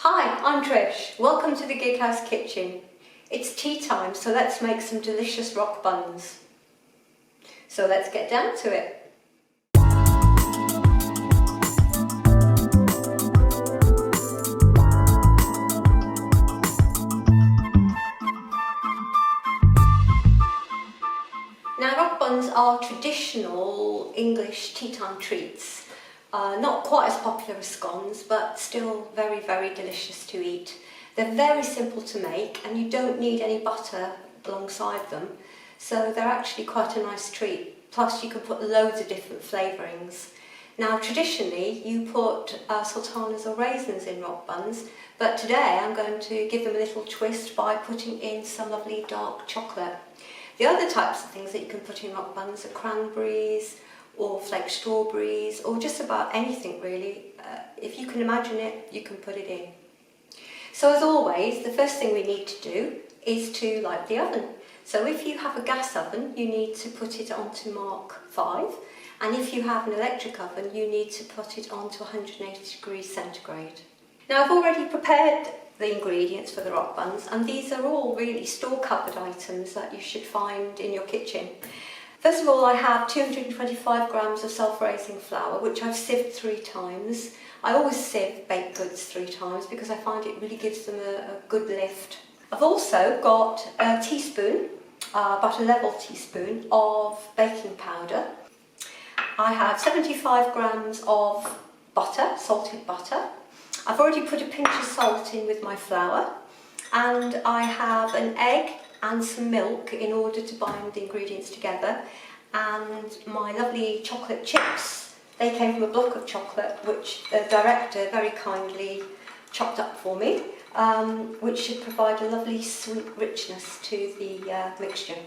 Hi, I'm Trish. Welcome to the Gig House Kitchen. It's tea time, so let's make some delicious rock buns. So let's get down to it. Now, rock buns are traditional English tea time treats. Not quite as popular as scones, but still very, very delicious to eat. They're very simple to make and you don't need any butter alongside them, so they're actually quite a nice treat. Plus you can put loads of different flavourings. Now traditionally you put sultanas or raisins in rock buns, but today I'm going to give them a little twist by putting in some lovely dark chocolate. The other types of things that you can put in rock buns are cranberries, or flaked strawberries, or just about anything really. If you can imagine it, you can put it in. So as always, the first thing we need to do is to light the oven. So if you have a gas oven, you need to put it onto Mark 5, and if you have an electric oven, you need to put it onto 180 degrees centigrade. Now I've already prepared the ingredients for the rock buns, and these are all really store-cupboard items that you should find in your kitchen. First of all, I have 225 grams of self-raising flour, which I've sieved 3 times. I always sieve baked goods 3 times because I find it really gives them a good lift. I've also got a teaspoon, about a level teaspoon of baking powder. I have 75 grams of butter, salted butter. I've already put a pinch of salt in with my flour, and I have an egg and some milk in order to bind the ingredients together, and my lovely chocolate chips. They came from a block of chocolate which the director very kindly chopped up for me, which should provide a lovely sweet richness to the mixture.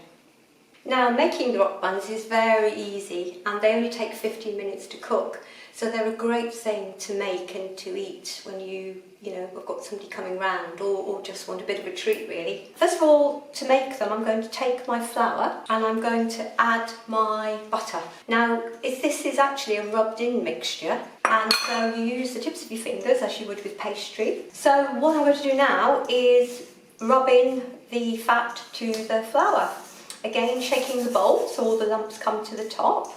Now making the rock buns is very easy and they only take 15 minutes to cook, so they're a great thing to make and to eat when you have got somebody coming round or just want a bit of a treat really. First of all, to make them, I'm going to take my flour and I'm going to add my butter. Now this is actually a rubbed in mixture, and so you use the tips of your fingers as you would with pastry. So what I'm going to do now is rub in the fat to the flour. Again, shaking the bowl so all the lumps come to the top.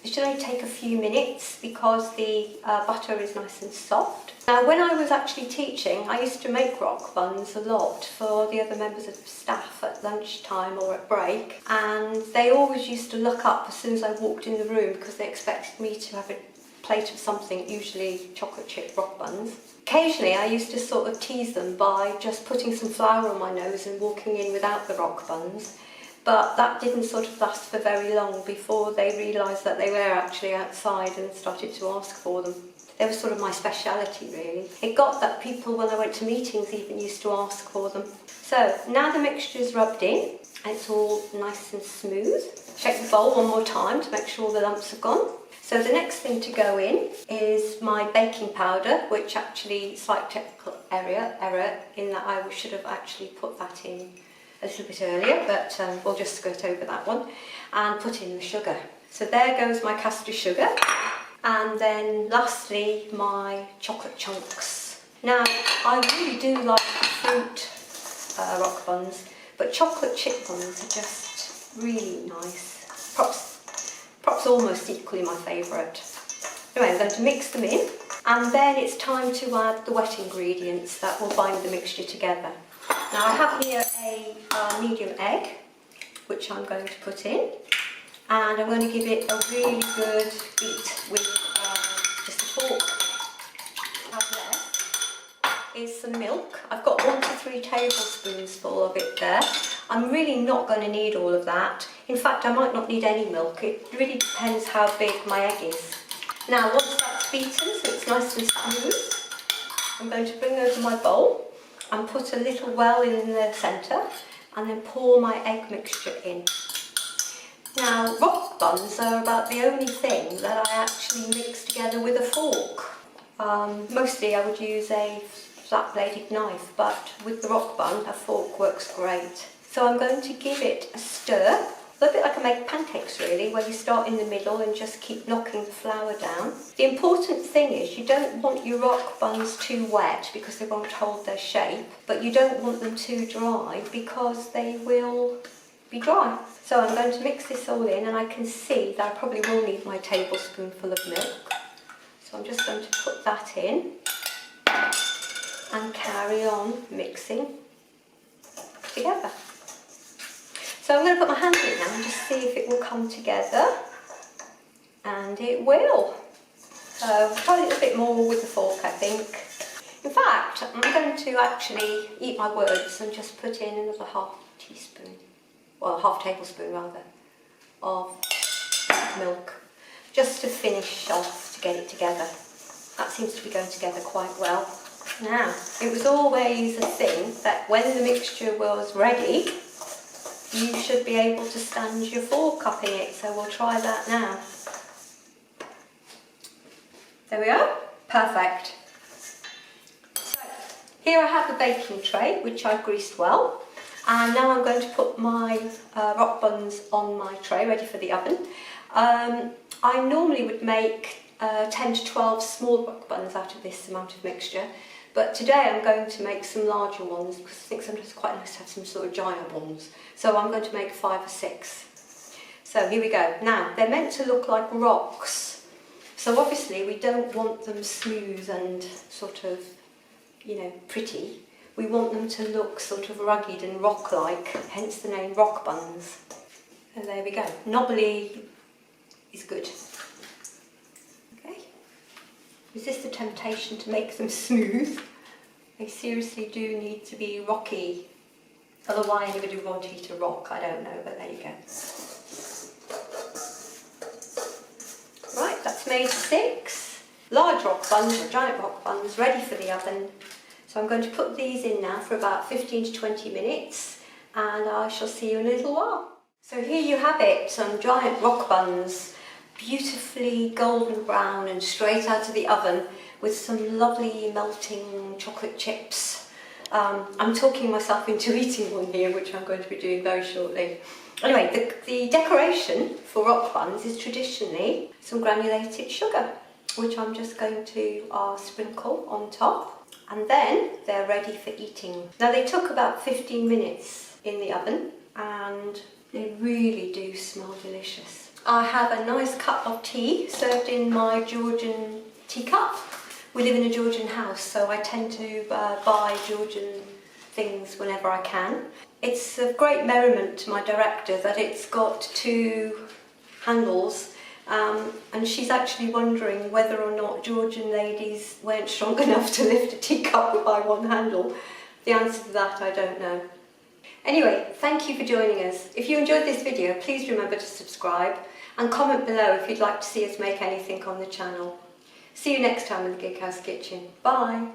It should only take a few minutes because the butter is nice and soft. Now when I was actually teaching, I used to make rock buns a lot for the other members of staff at lunchtime or at break, and they always used to look up as soon as I walked in the room because they expected me to have a plate of something, usually chocolate chip rock buns. Occasionally I used to sort of tease them by just putting some flour on my nose and walking in without the rock buns. But that didn't sort of last for very long before they realised that they were actually outside and started to ask for them. They were sort of my speciality really. It got that people, when I went to meetings, even used to ask for them. So now the mixture is rubbed in and it's all nice and smooth. Shake the bowl one more time to make sure all the lumps are gone. So the next thing to go in is my baking powder, which actually, slight technical error in that I should have actually put that in a little bit earlier, but we'll just skirt over that one, and put in the sugar. So there goes my caster sugar, and then lastly my chocolate chunks. Now I really do like fruit rock buns, but chocolate chip ones are just really nice. Props almost equally my favourite. Anyway, I'm going to mix them in, and then it's time to add the wet ingredients that will bind the mixture together. Now I have here a medium egg, which I'm going to put in, and I'm going to give it a really good beat with just a fork. What I have there is some milk. I've got 1 to 3 tablespoons full of it there. I'm really not going to need all of that. In fact, I might not need any milk. It really depends how big my egg is. Now once that's beaten, so it's nice and smooth, I'm going to bring over my bowl and put a little well in the centre and then pour my egg mixture in. Now rock buns are about the only thing that I actually mix together with a fork. Mostly I would use a flat bladed knife, but with the rock bun a fork works great. So I'm going to give it a stir A little bit like I make pancakes really, where you start in the middle and just keep knocking the flour down. The important thing is you don't want your rock buns too wet because they won't hold their shape, but you don't want them too dry because they will be dry. So I'm going to mix this all in, and I can see that I probably will need my tablespoonful of milk. So I'm just going to put that in and carry on mixing together. So I'm going to put my hand in it now and just see if it will come together, and it will. So try a little bit more with the fork, I think. In fact, I'm going to actually eat my words and just put in another half tablespoon rather, of milk, just to finish off, to get it together. That seems to be going together quite well. Now, it was always a thing that when the mixture was ready, you should be able to stand your fork up in it, so we'll try that now. There we go, perfect. So, here I have the baking tray, which I've greased well, and now I'm going to put my rock buns on my tray, ready for the oven. I normally would make 10 to 12 small rock buns out of this amount of mixture, but today I'm going to make some larger ones because I think sometimes it's quite nice to have some sort of giant ones. So I'm going to make 5 or 6. So here we go. Now, they're meant to look like rocks. So obviously we don't want them smooth and sort of, you know, pretty. We want them to look sort of rugged and rock-like, hence the name rock buns. And there we go. Knobbly is good. Okay. Resist the temptation to make them smooth. They seriously do need to be rocky. Otherwise anybody would want to eat a rock, I don't know, but there you go. Right, that's made 6 large rock buns or giant rock buns ready for the oven. So I'm going to put these in now for about 15 to 20 minutes, and I shall see you in a little while. So here you have it, some giant rock buns, beautifully golden brown and straight out of the oven with some lovely melting chocolate chips. I'm talking myself into eating one here, which I'm going to be doing very shortly. Anyway, the decoration for rock buns is traditionally some granulated sugar, which I'm just going to sprinkle on top, and then they're ready for eating. Now, they took about 15 minutes in the oven, and they really do smell delicious. I have a nice cup of tea served in my Georgian teacup. We live in a Georgian house, so I tend to buy Georgian things whenever I can. It's of great merriment to my director that it's got 2 handles, and she's actually wondering whether or not Georgian ladies weren't strong enough to lift a teacup by 1 handle. The answer to that I don't know. Anyway, thank you for joining us. If you enjoyed this video, please remember to subscribe and comment below if you'd like to see us make anything on the channel. See you next time in the Gig House Kitchen. Bye!